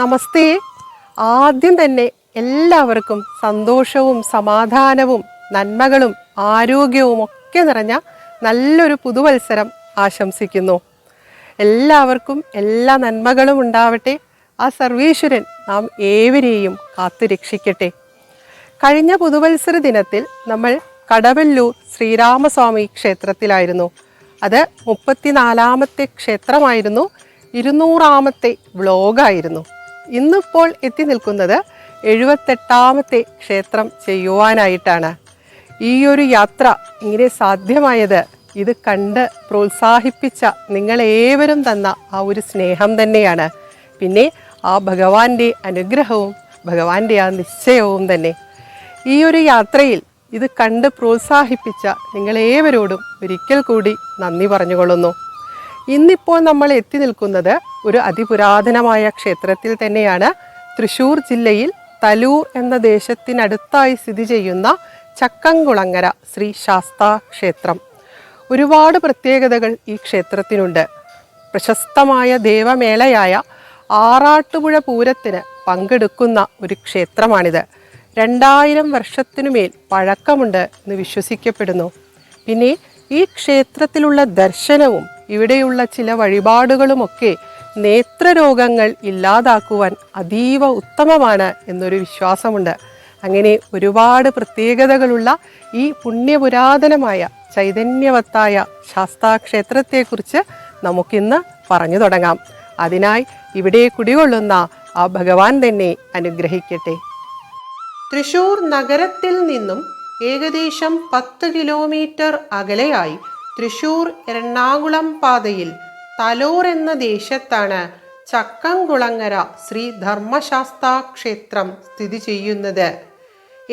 നമസ്തേ. ആദ്യം തന്നെ എല്ലാവർക്കും സന്തോഷവും സമാധാനവും നന്മകളും ആരോഗ്യവും ഒക്കെ നിറഞ്ഞ നല്ലൊരു പുതുവത്സരം ആശംസിക്കുന്നു. എല്ലാവർക്കും എല്ലാ നന്മകളും ഉണ്ടാവട്ടെ. ആ സർവീശ്വരൻ നാം ഏവരെയും കാത്തുരക്ഷിക്കട്ടെ. കഴിഞ്ഞ പുതുവത്സര ദിനത്തിൽ നമ്മൾ കടവല്ലൂർ ശ്രീരാമസ്വാമി ക്ഷേത്രത്തിലായിരുന്നു. അത് 34ാമത്തെ ക്ഷേത്രമായിരുന്നു, 200ാമത്തെ വ്ലോഗായിരുന്നു. ഇന്നിപ്പോൾ എത്തി നിൽക്കുന്നത് 78ാമത്തെ ക്ഷേത്രം ചെയ്യുവാനായിട്ടാണ്. ഈ ഒരു യാത്ര ഇങ്ങനെ സാധ്യമായത് ഇത് കണ്ട് പ്രോത്സാഹിപ്പിച്ച നിങ്ങളേവരും തന്ന ആ ഒരു സ്നേഹം തന്നെയാണ്. പിന്നെ ആ ഭഗവാന്റെ അനുഗ്രഹവും ഭഗവാന്റെ ആ നിശ്ചയവും തന്നെ. ഈ ഒരു യാത്രയിൽ ഇത് കണ്ട് പ്രോത്സാഹിപ്പിച്ച നിങ്ങളേവരോടും ഒരിക്കൽ കൂടി നന്ദി പറഞ്ഞുകൊള്ളുന്നു. ഇന്നിപ്പോൾ നമ്മൾ എത്തി നിൽക്കുന്നത് ഒരു അതിപുരാതനമായ ക്ഷേത്രത്തിൽ തന്നെയാണ്. തൃശ്ശൂർ ജില്ലയിൽ തലൂർ എന്ന ദേശത്തിനടുത്തായി സ്ഥിതി ചെയ്യുന്ന ചക്കംകുളങ്ങര ശ്രീ ശാസ്താ ക്ഷേത്രം. ഒരുപാട് പ്രത്യേകതകൾ ഈ ക്ഷേത്രത്തിനുണ്ട്. പ്രശസ്തമായ ദേവമേളയായ ആറാട്ടുപുഴ പൂരത്തിന് പങ്കെടുക്കുന്ന ഒരു ക്ഷേത്രമാണിത്. 2000 വർഷത്തിനുമേൽ പഴക്കമുണ്ട് എന്ന് വിശ്വസിക്കപ്പെടുന്നു. പിന്നെ ഈ ക്ഷേത്രത്തിലുള്ള ദർശനവും ഇവിടെയുള്ള ചില വഴിപാടുകളുമൊക്കെ നേത്രരോഗങ്ങൾ ഇല്ലാതാക്കുവാൻ അതീവ ഉത്തമമാണ് എന്നൊരു വിശ്വാസമുണ്ട്. അങ്ങനെ ഒരുപാട് പ്രത്യേകതകളുള്ള ഈ പുണ്യപുരാതനമായ ചൈതന്യവത്തായ ശാസ്താക്ഷേത്രത്തെക്കുറിച്ച് നമുക്കിന്ന് പറഞ്ഞു തുടങ്ങാം. അതിനായി ഇവിടെ കുടികൊള്ളുന്ന ആ ഭഗവാൻ തന്നെ അനുഗ്രഹിക്കട്ടെ. തൃശ്ശൂർ നഗരത്തിൽ നിന്നും ഏകദേശം 10 കിലോമീറ്റർ അകലെയായി തൃശ്ശൂർ എറണാകുളം പാതയിൽ തലൂർ എന്ന ദേശത്താണ് ചക്കംകുളങ്ങര ശ്രീ ധർമ്മശാസ്താ ക്ഷേത്രം സ്ഥിതി ചെയ്യുന്നത്.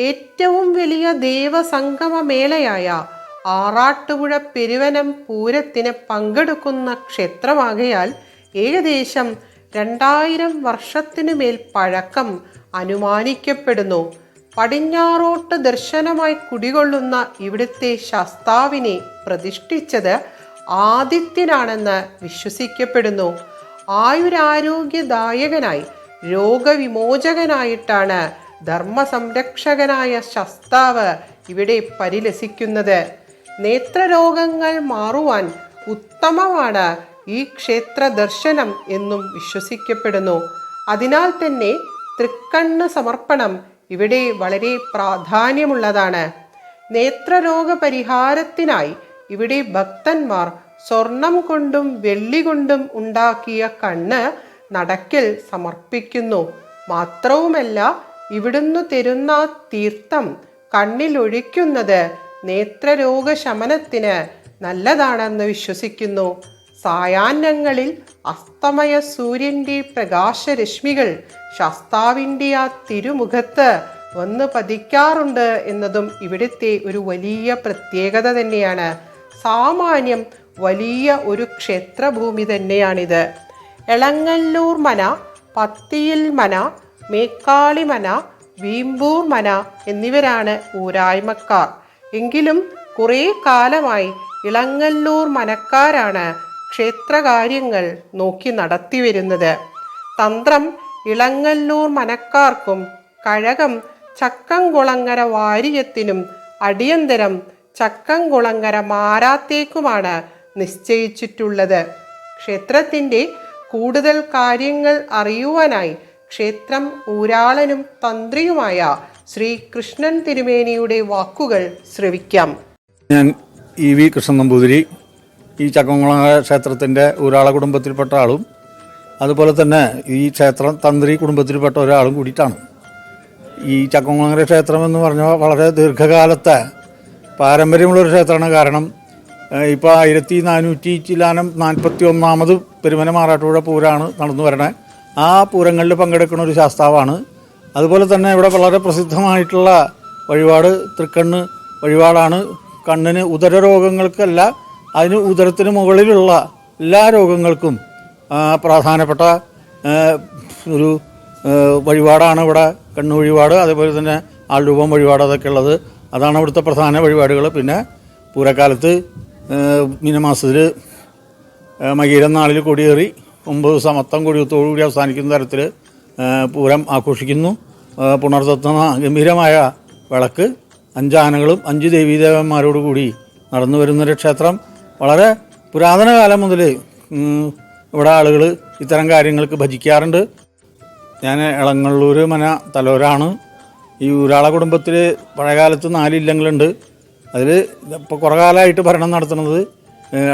ഏറ്റവും വലിയ ദേവസംഗമ മേളയായ ആറാട്ടുപുഴ പെരുവനം പൂരത്തിന് പങ്കെടുക്കുന്ന ക്ഷേത്രമാകയാൽ ഏകദേശം 2000 വർഷത്തിനു മേൽ പഴക്കം അനുമാനിക്കപ്പെടുന്നു. പടിഞ്ഞാറോട്ട് ദർശനമായി കുടികൊള്ളുന്ന ഇവിടുത്തെ ശാസ്താവിനെ പ്രതിഷ്ഠിച്ചത് ആദിത്യനാണെന്ന് വിശ്വസിക്കപ്പെടുന്നു. ആയുരാരോഗ്യദായകനായി രോഗവിമോചകനായിട്ടാണ് ധർമ്മസംരക്ഷകനായ ശാസ്താവ് ഇവിടെ പരിലസിക്കുന്നത്. നേത്രരോഗങ്ങൾ മാറുവാൻ ഉത്തമമാണ് ഈ ക്ഷേത്ര ദർശനം എന്നും വിശ്വസിക്കപ്പെടുന്നു. അതിനാൽ തന്നെ തൃക്കണ്ണ് സമർപ്പണം ഇവിടെ വളരെ പ്രാധാന്യമുള്ളതാണ്. നേത്രരോഗ പരിഹാരത്തിനായി ഇവിടെ ഭക്തന്മാർ സ്വർണം കൊണ്ടും വെള്ളി കൊണ്ടും ഉണ്ടാക്കിയ കണ്ണ് നടക്കിൽ സമർപ്പിക്കുന്നു. മാത്രവുമല്ല, ഇവിടുന്ന് തരുന്ന തീർത്ഥം കണ്ണിലൊഴിക്കുന്നത് നേത്രരോഗ ശമനത്തിന് നല്ലതാണെന്ന് വിശ്വസിക്കുന്നു. സായാഹ്നങ്ങളിൽ അസ്തമയ സൂര്യൻ്റെ പ്രകാശരശ്മികൾ ശാസ്താവിൻ്റെ ആ തിരുമുഖത്ത് വന്ന് പതിക്കാറുണ്ട് എന്നതും ഇവിടുത്തെ ഒരു വലിയ പ്രത്യേകത തന്നെയാണ്. സാമാന്യം വലിയ ഒരു ക്ഷേത്രഭൂമി തന്നെയാണിത്. എളങ്ങല്ലൂർ മന, പത്തിയിൽ മന, മേക്കാളി മന, വീമ്പൂർ മന എന്നിവരാണ് ഊരായ്മക്കാർ. എങ്കിലും കുറേ കാലമായി ഇളങ്ങല്ലൂർ മനക്കാരാണ് ക്ഷേത്രകാര്യങ്ങൾ നോക്കി നടത്തിവരുന്നത്. തന്ത്രം ഇളങ്ങല്ലൂർ മനക്കാർക്കും കഴകം ചക്കംകുളങ്ങര വാര്യത്തിനും അടിയന്തരം ചക്കംകുളങ്ങര മാരാത്തേക്കുമാണ് നിശ്ചയിച്ചിട്ടുള്ളത്. ക്ഷേത്രത്തിൻ്റെ കൂടുതൽ കാര്യങ്ങൾ അറിയുവാനായി ക്ഷേത്രം ഊരാളനും തന്ത്രിയുമായ ശ്രീ കൃഷ്ണൻ തിരുമേനിയുടെ വാക്കുകൾ ശ്രവിക്കാം. ഞാൻ ഇ വി കൃഷ്ണൻ നമ്പൂതിരി, ഈ ചക്കംകുളങ്ങര ക്ഷേത്രത്തിൻ്റെ ഊരാള കുടുംബത്തിൽപ്പെട്ട ആളും അതുപോലെ തന്നെ ഈ ക്ഷേത്രം തന്ത്രി കുടുംബത്തിൽപ്പെട്ട ഒരാളും കൂടിയിട്ടാണ്. ഈ ചക്കംകുളങ്ങര ക്ഷേത്രം എന്ന് പറഞ്ഞാൽ വളരെ ദീർഘകാലത്തെ പാരമ്പര്യമുള്ളൊരു ക്ഷേത്രമാണ്. കാരണം ഇപ്പോൾ 1441 പെരുവനം ആറാട്ടുപുഴ പൂരമാണ് നടന്നു വരണേ. ആ പൂരങ്ങളിൽ പങ്കെടുക്കുന്ന ഒരു ശാസ്താവാണ്. അതുപോലെ തന്നെ ഇവിടെ വളരെ പ്രസിദ്ധമായിട്ടുള്ള വഴിപാട് തൃക്കണ്ണ് വഴിപാടാണ്. കണ്ണിന് ഉദരരോഗങ്ങൾക്കല്ല, അതിന് ഉദരത്തിന് മുകളിലുള്ള എല്ലാ രോഗങ്ങൾക്കും പ്രധാനപ്പെട്ട ഒരു വഴിപാടാണ് ഇവിടെ കണ്ണ് വഴിപാട്. അതേപോലെ തന്നെ ആൾരൂപം വഴിപാട്, അതൊക്കെ ഉള്ളത് അതാണ് ഇവിടുത്തെ പ്രധാന വഴിപാടുകൾ. പിന്നെ പൂരക്കാലത്ത് മീനമാസത്തിൽ മകീരം നാളിൽ കൊടിയേറി 9 ദിവസം മൊത്തം കൊടിയത്തോടുകൂടി അവസാനിക്കുന്ന തരത്തിൽ പൂരം ആഘോഷിക്കുന്നു. പുണർതത്തുന്ന ഗംഭീരമായ വിളക്ക്, 5 ആനകളും 5 ദേവീദേവന്മാരോടുകൂടി നടന്നു വരുന്നൊരു ക്ഷേത്രം. വളരെ പുരാതന കാലം മുതൽ ഇവിടെ ആളുകൾ ഇത്തരം കാര്യങ്ങൾക്ക് ഭജിക്കാറുണ്ട്. ഞാൻ എളങ്ങള്ളൂർ മന തലോരാണ്. ഈ ഊരാള കുടുംബത്തിൽ പഴയകാലത്ത് 4 ഇല്ലങ്ങളുണ്ട്. അതിൽ ഇപ്പോൾ കുറേ കാലമായിട്ട് ഭരണം നടത്തുന്നത്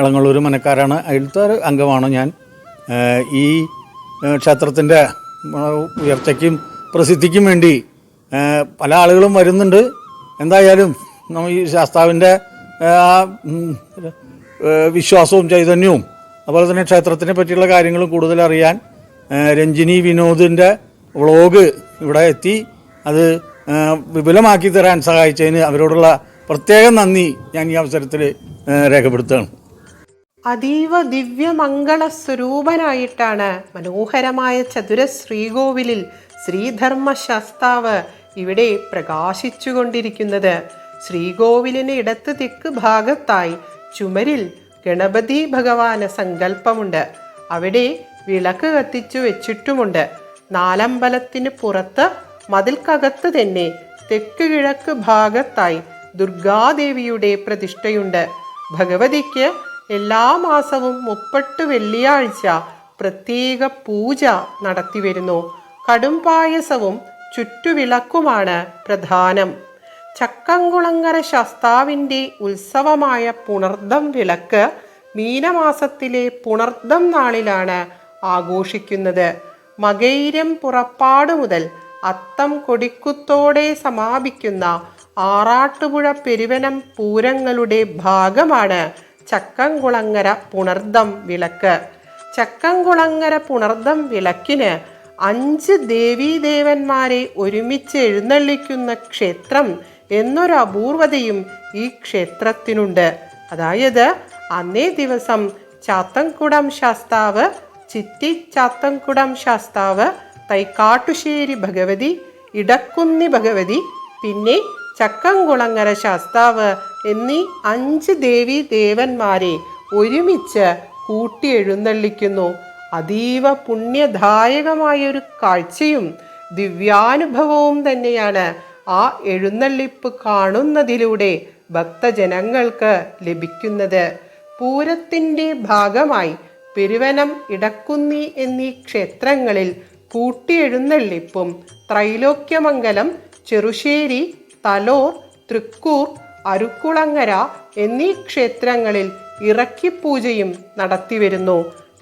എളങ്ങള്ളൂർ മനക്കാരാണ്. അതിലത്തെ ഒരു അംഗമാണ് ഞാൻ. ഈ ക്ഷേത്രത്തിൻ്റെ ഉയർച്ചയ്ക്കും പ്രസിദ്ധിക്കും വേണ്ടി പല ആളുകളും വരുന്നുണ്ട്. എന്തായാലും ഈ ശാസ്താവിൻ്റെ വിശ്വാസവും ചൈതന്യവും അതുപോലെ തന്നെ ക്ഷേത്രത്തിനെ പറ്റിയുള്ള കാര്യങ്ങളും കൂടുതൽ അറിയാൻ രഞ്ജിനി വിനോദിൻ്റെ വ്ളോഗ് ഇവിടെ എത്തി അത് വിപുലമാക്കി തരാൻ സഹായിച്ചതിന് അവരോടുള്ള പ്രത്യേകം നന്ദി ഞാൻ ഈ അവസരത്തിൽ രേഖപ്പെടുത്തുകയാണ്. അതീവ ദിവ്യമംഗള സ്വരൂപനായിട്ടാണ് മനോഹരമായ ചതുര ശ്രീകോവിലിൽ ശ്രീധർമ്മശാസ്താവ് ഇവിടെ പ്രകാശിച്ചുകൊണ്ടിരിക്കുന്നത്. ശ്രീകോവിലിന് ഇടത്ത് തെക്ക് ഭാഗത്തായി ചുമരിൽ ഗണപതി ഭഗവാന് സങ്കല്പമുണ്ട്. അവിടെ വിളക്ക് കത്തിച്ചു വെച്ചിട്ടുമുണ്ട്. നാലമ്പലത്തിന് പുറത്ത് മതിൽക്കകത്ത് തന്നെ തെക്ക് കിഴക്ക് ഭാഗത്തായി ദുർഗാദേവിയുടെ പ്രതിഷ്ഠയുണ്ട്. ഭഗവതിക്ക് എല്ലാ മാസവും 30 വെള്ളിയാഴ്ച പ്രത്യേക പൂജ നടത്തിവരുന്നു. കടുംപായസവും ചുറ്റുവിളക്കുമാണ് പ്രധാനം. ചക്കംകുളങ്ങര ശാസ്താവിൻ്റെ ഉത്സവമായ പുണർദം വിളക്ക് മീനമാസത്തിലെ പുണർദം നാളിലാണ് ആഘോഷിക്കുന്നത്. മകയിരം പുറപ്പാട് മുതൽ അത്തം കൊടിക്കുത്തോടെ സമാപിക്കുന്ന ആറാട്ടുപുഴ പെരുവനം പൂരങ്ങളുടെ ഭാഗമാണ് ചക്കംകുളങ്ങര പുണർദം വിളക്ക്. ചക്കംകുളങ്ങര പുണർദം വിളക്കിന് 5 ദേവീദേവന്മാരെ ഒരുമിച്ച് എഴുന്നള്ളിക്കുന്ന ക്ഷേത്രം എന്നൊരു അപൂർവതയും ഈ ക്ഷേത്രത്തിനുണ്ട്. അതായത് അന്നേ ദിവസം ചാത്തൻകുടം ശാസ്താവ്, ചിറ്റി ചാത്തൻകുടം ശാസ്താവ്, തൈക്കാട്ടുശ്ശേരി ഭഗവതി, ഇടക്കുന്നി ഭഗവതി, പിന്നെ ചക്കംകുളങ്ങര ശാസ്താവ് എന്നീ 5 ദേവീ ദേവന്മാരെ ഒരുമിച്ച് കൂട്ടി എഴുന്നള്ളിക്കുന്നു. അതീവ പുണ്യദായകമായൊരു കാഴ്ചയും ദിവ്യാനുഭവവും തന്നെയാണ് ആ എഴുന്നള്ളിപ്പ് കാണുന്നതിലൂടെ ഭക്തജനങ്ങൾക്ക് ലഭിക്കുന്നത്. പൂരത്തിൻ്റെ ഭാഗമായി പെരുവനം, ഇടക്കുന്നി എന്നീ ക്ഷേത്രങ്ങളിൽ കൂട്ടിയെഴുന്നള്ളിപ്പും ത്രൈലോക്യമംഗലം, ചെറുശ്ശേരി, തലോർ, തൃക്കൂർ, അരുക്കുളങ്ങര എന്നീ ക്ഷേത്രങ്ങളിൽ ഇറക്കിപ്പൂജയും നടത്തിവരുന്നു.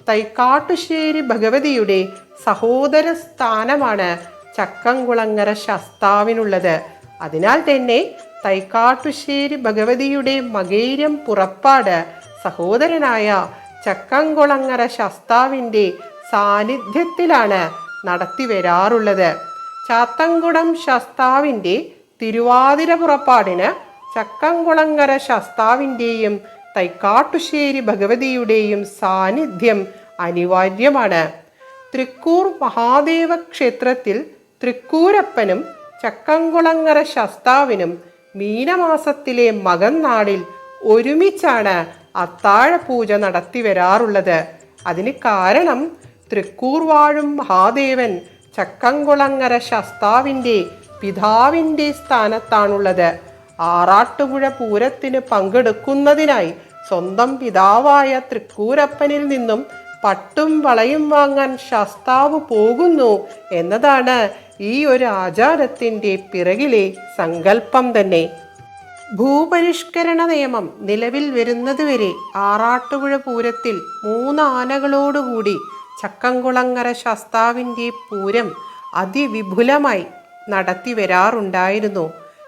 തൈക്കാട്ടുശ്ശേരി ഭഗവതിയുടെ സഹോദര സ്ഥാനമാണ് ചക്കംകുളങ്ങര ശാസ്താവിനുള്ളത്. അതിനാൽ തന്നെ തൈക്കാട്ടുശ്ശേരി ഭഗവതിയുടെ മകയിരം പുറപ്പാട് സഹോദരനായ ചക്കംകുളങ്ങര ശാസ്താവിൻ്റെ സാന്നിധ്യത്തിലാണ് നടത്തിവരാറുള്ളത്. ചാത്തൻകുടം ശാസ്താവിൻ്റെ തിരുവാതിര പുറപ്പാടിന് ചക്കംകുളങ്ങര ശാസ്താവിൻ്റെയും തൈക്കാട്ടുശ്ശേരി ഭഗവതിയുടെയും സാന്നിധ്യം അനിവാര്യമാണ്. തൃക്കൂർ മഹാദേവ ക്ഷേത്രത്തിൽ തൃക്കൂരപ്പനും ചക്കംകുളങ്ങര ശാസ്താവിനും മീനമാസത്തിലെ മകം നാളിൽ ഒരുമിച്ചാണ് അത്താഴപൂജ നടത്തിവരാറുള്ളത്. അതിന് കാരണം തൃക്കൂർ വാഴും മഹാദേവൻ ചക്കംകുളങ്ങര ശാസ്താവിൻ്റെ പിതാവിൻ്റെ സ്ഥാനത്താണുള്ളത്. ആറാട്ടുപുഴ പൂരത്തിന് പങ്കെടുക്കുന്നതിനായി സ്വന്തം പിതാവായ തൃക്കൂരപ്പനിൽ നിന്നും പട്ടും വളയും വാങ്ങാൻ ശാസ്താവ് പോകുന്നു എന്നതാണ് ഈ ഒരു ആചാരത്തിൻ്റെ പിറകിലെ സങ്കല്പം തന്നെ. ഭൂപരിഷ്കരണ നിയമം നിലവിൽ വരുന്നതുവരെ ആറാട്ടുപുഴ പൂരത്തിൽ 3 ആനകളോടുകൂടി ചക്കംകുളങ്ങര ശാസ്താവിൻ്റെ പൂരം അതിവിപുലമായി നടത്തി വരാറുണ്ടായിരുന്നു.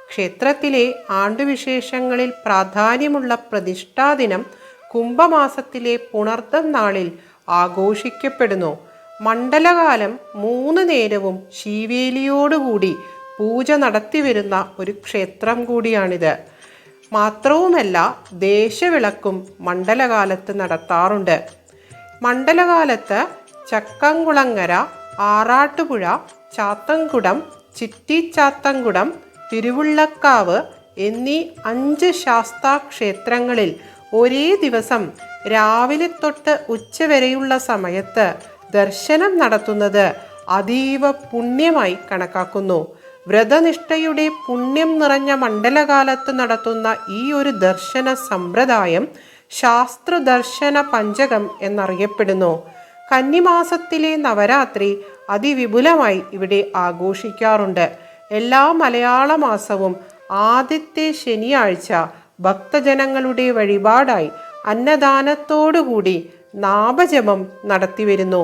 ക്ഷേത്രത്തിലെ ആണ്ടുവിശേഷങ്ങളിൽ പ്രാധാന്യമുള്ള പ്രതിഷ്ഠാദിനം കുംഭമാസത്തിലെ പുണർദം നാളിൽ ആഘോഷിക്കപ്പെടുന്നു. മണ്ഡലകാലം 3 നേരവും ശീവേലിയോടുകൂടി പൂജ നടത്തിവരുന്ന ഒരു ക്ഷേത്രം കൂടിയാണിത്. മാത്രവുമല്ല, ദേശവിളക്കും മണ്ഡലകാലത്ത് നടത്താറുണ്ട്. മണ്ഡലകാലത്ത് ചക്കംകുളങ്ങര, ആറാട്ടുപുഴ, ചാത്തൻകുടം, ചിറ്റിച്ചാത്തൻകുടം, തിരുവുള്ളക്കാവ് എന്നീ 5 ശാസ്താ ക്ഷേത്രങ്ങളിൽ ഒരേ ദിവസം രാവിലെ തൊട്ട് ഉച്ചവരെയുള്ള സമയത്ത് ദർശനം നടത്തുന്നത് അതീവ പുണ്യമായി കണക്കാക്കുന്നു. വ്രതനിഷ്ഠയുടെ പുണ്യം നിറഞ്ഞ മണ്ഡലകാലത്ത് നടത്തുന്ന ഈ ഒരു ദർശന സമ്പ്രദായം ശാസ്ത്രദർശന പഞ്ചകം എന്നറിയപ്പെടുന്നു. കന്നിമാസത്തിലെ നവരാത്രി അതിവിപുലമായി ഇവിടെ ആഘോഷിക്കാറുണ്ട്. എല്ലാ മലയാള മാസവും ആദ്യത്തെ ശനിയാഴ്ച ഭക്തജനങ്ങളുടെ വഴിപാടായി അന്നദാനത്തോടുകൂടി നാമജപം നടത്തിവരുന്നു.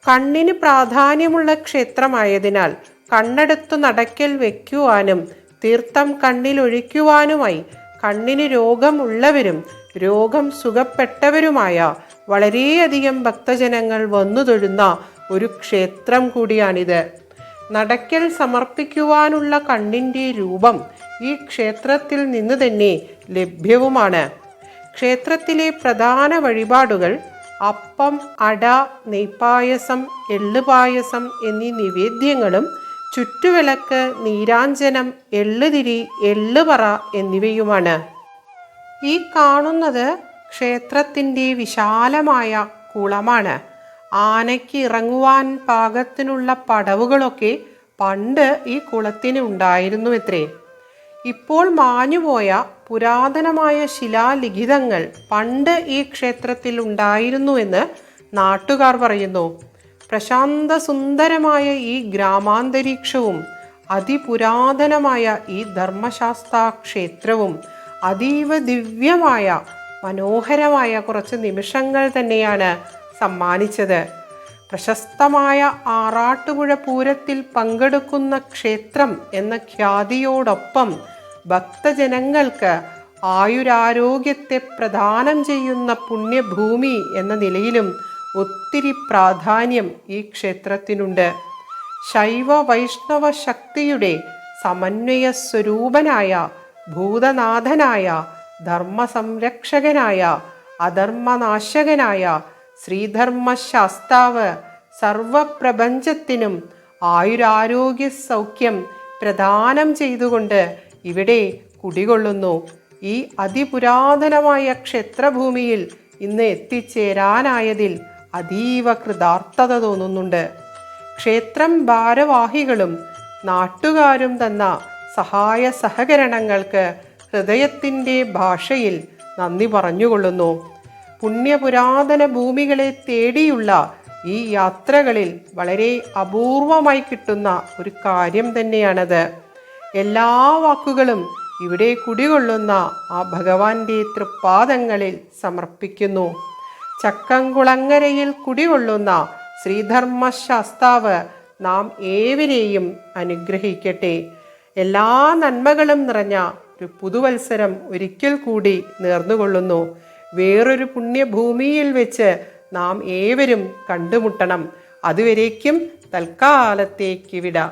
കണ്ണിന് പ്രാധാന്യമുള്ള ക്ഷേത്രമായതിനാൽ കണ്ണെടുത്തു നടക്കൽ വയ്ക്കുവാനും തീർത്ഥം കണ്ണിലൊഴിക്കുവാനുമായി കണ്ണിന് രോഗമുള്ളവരും രോഗം സുഖപ്പെട്ടവരുമായ വളരെയധികം ഭക്തജനങ്ങൾ വന്നു തൊഴുന്ന ഒരു ക്ഷേത്രം കൂടിയാണിത്. നടക്കൽ സമർപ്പിക്കുവാനുള്ള കണ്ണിൻ്റെ രൂപം ഈ ക്ഷേത്രത്തിൽ നിന്ന് തന്നെ ലഭ്യവുമാണ്. ക്ഷേത്രത്തിലെ പ്രധാന വഴിപാടുകൾ അപ്പം, അട, നെയ്പായസം, എള്ളുപായസം എന്നീ നിവേദ്യങ്ങളും ചുറ്റുവിളക്ക്, നീരാഞ്ജനം, എള്ളുതിരി, എള്ളുപറ എന്നിവയുമാണ്. ഈ കാണുന്നത് ക്ഷേത്രത്തിൻ്റെ വിശാലമായ കുളമാണ്. ആനയ്ക്ക് ഇറങ്ങുവാൻ പാകത്തിനുള്ള പടവുകളൊക്കെ പണ്ട് ഈ കുളത്തിന് ഉണ്ടായിരുന്നുവത്രേ. ഇപ്പോൾ മാഞ്ഞുപോയ പുരാതനമായ ശിലാലിഖിതങ്ങൾ പണ്ട് ഈ ക്ഷേത്രത്തിൽ ഉണ്ടായിരുന്നുവെന്ന് നാട്ടുകാർ പറയുന്നു. പ്രശാന്ത സുന്ദരമായ ഈ ഗ്രാമാന്തരീക്ഷവും അതിപുരാതനമായ ഈ ധർമ്മശാസ്താ ക്ഷേത്രവും അതീവ ദിവ്യമായ മനോഹരമായ കുറച്ച് നിമിഷങ്ങൾ തന്നെയാണ് സമ്മാനിച്ചത്. പ്രശസ്തമായ ആറാട്ടുപുഴ പൂരത്തിൽ പങ്കെടുക്കുന്ന ക്ഷേത്രം എന്ന ഖ്യാതിയോടൊപ്പം ഭക്തജനങ്ങൾക്ക് ആയുരാരോഗ്യത്തെ പ്രദാനം ചെയ്യുന്ന പുണ്യഭൂമി എന്ന നിലയിലും ഒത്തിരി പ്രാധാന്യം ഈ ക്ഷേത്രത്തിനുണ്ട്. ശൈവ വൈഷ്ണവ ശക്തിയുടെ സമന്വയ സ്വരൂപനായ ഭൂതനാഥനായ ധർമ്മസംരക്ഷകനായ അധർമ്മനാശകനായ ശ്രീധർമ്മശാസ്താവ് സർവപ്രപഞ്ചത്തിനും ആയുരാരോഗ്യ സൗഖ്യം പ്രദാനം ചെയ്തുകൊണ്ട് ഇവിടെ കുടികൊള്ളുന്നു. ഈ അതിപുരാതനമായ ക്ഷേത്രഭൂമിയിൽ ഇന്ന് എത്തിച്ചേരാനായതിൽ അതീവ കൃതാർത്ഥത തോന്നുന്നുണ്ട്. ക്ഷേത്രം ഭാരവാഹികളും നാട്ടുകാരും തന്ന സഹായ സഹകരണങ്ങൾക്ക് ഹൃദയത്തിൻ്റെ ഭാഷയിൽ നന്ദി പറഞ്ഞുകൊള്ളുന്നു. പുണ്യപുരാതന ഭൂമികളെ തേടിയുള്ള ഈ യാത്രകളിൽ വളരെ അപൂർവമായി കിട്ടുന്ന ഒരു കാര്യം തന്നെയാണത്. എല്ലാ വാക്കുകളും ഇവിടെ കുടികൊള്ളുന്ന ആ ഭഗവാന്റെ തൃപ്പാദങ്ങളിൽ സമർപ്പിക്കുന്നു. ചക്കംകുളങ്ങരയിൽ കുടികൊള്ളുന്ന ശ്രീധർമ്മശാസ്താവ് നാം ഏവരെയും അനുഗ്രഹിക്കട്ടെ. എല്ലാ നന്മകളും നിറഞ്ഞ ഒരു പുതുവത്സരം ഒരിക്കൽ കൂടി നേർന്നുകൊള്ളുന്നു. വേറൊരു പുണ്യഭൂമിയിൽ വെച്ച് നാം ഏവരും കണ്ടുമുട്ടണം. അതുവരേക്കും തൽക്കാലത്തേക്ക് വിടാം.